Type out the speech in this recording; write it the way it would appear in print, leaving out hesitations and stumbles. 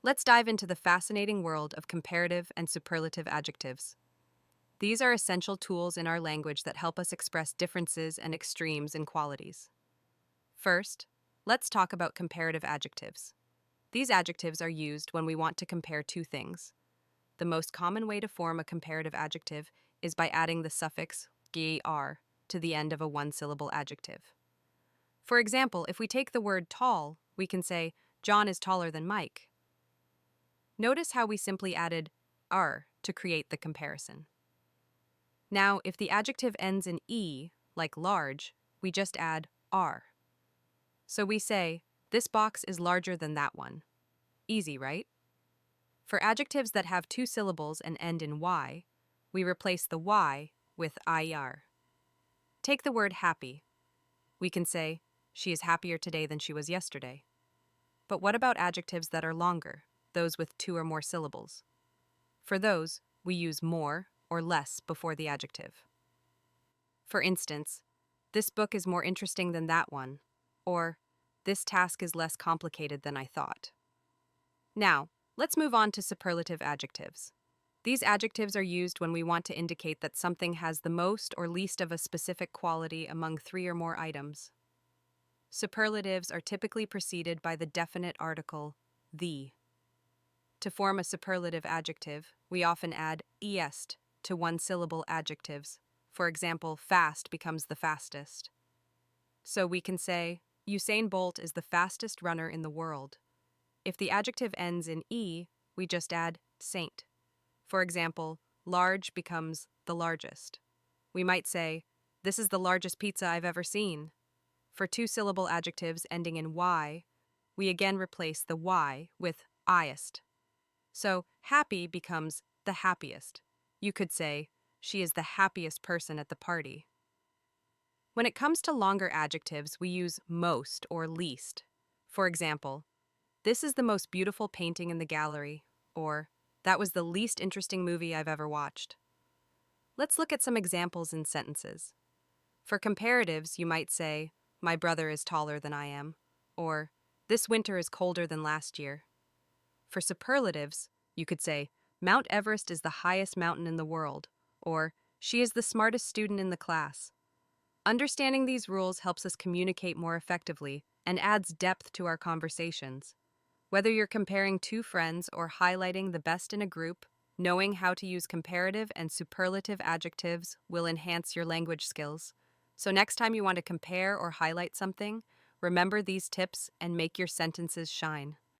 Let's dive into the fascinating world of comparative and superlative adjectives. These are essential tools in our language that help us express differences and extremes in qualities. First, let's talk about comparative adjectives. These adjectives are used when we want to compare two things. The most common way to form a comparative adjective is by adding the suffix -er to the end of a one-syllable adjective. For example, if we take the word tall, we can say, John is taller than Mike. Notice how we simply added "er" to create the comparison. Now, if the adjective ends in "e", like large, we just add "are". So we say, this box is larger than that one. Easy, right? For adjectives that have two syllables and end in "y", we replace the "y" with "ir". Take the word happy. We can say, she is happier today than she was yesterday. But what about adjectives that are longer, those with two or more syllables? For those, we use more or less before the adjective. For instance, this book is more interesting than that one, or this task is less complicated than I thought. Now, let's move on to superlative adjectives. These adjectives are used when we want to indicate that something has the most or least of a specific quality among three or more items. Superlatives are typically preceded by the definite article, the. To form a superlative adjective, we often add est to one-syllable adjectives. For example, fast becomes the fastest. So we can say, Usain Bolt is the fastest runner in the world. If the adjective ends in e, we just add saint. For example, large becomes the largest. We might say, this is the largest pizza I've ever seen. For two-syllable adjectives ending in y, we again replace the y with iest. So happy becomes the happiest. You could say, she is the happiest person at the party. When it comes to longer adjectives, we use most or least. For example, this is the most beautiful painting in the gallery, or that was the least interesting movie I've ever watched. Let's look at some examples in sentences. For comparatives, you might say, my brother is taller than I am, or this winter is colder than last year. For superlatives, you could say, Mount Everest is the highest mountain in the world, or she is the smartest student in the class. Understanding these rules helps us communicate more effectively and adds depth to our conversations. Whether you're comparing two friends or highlighting the best in a group, knowing how to use comparative and superlative adjectives will enhance your language skills. So next time you want to compare or highlight something, remember these tips and make your sentences shine.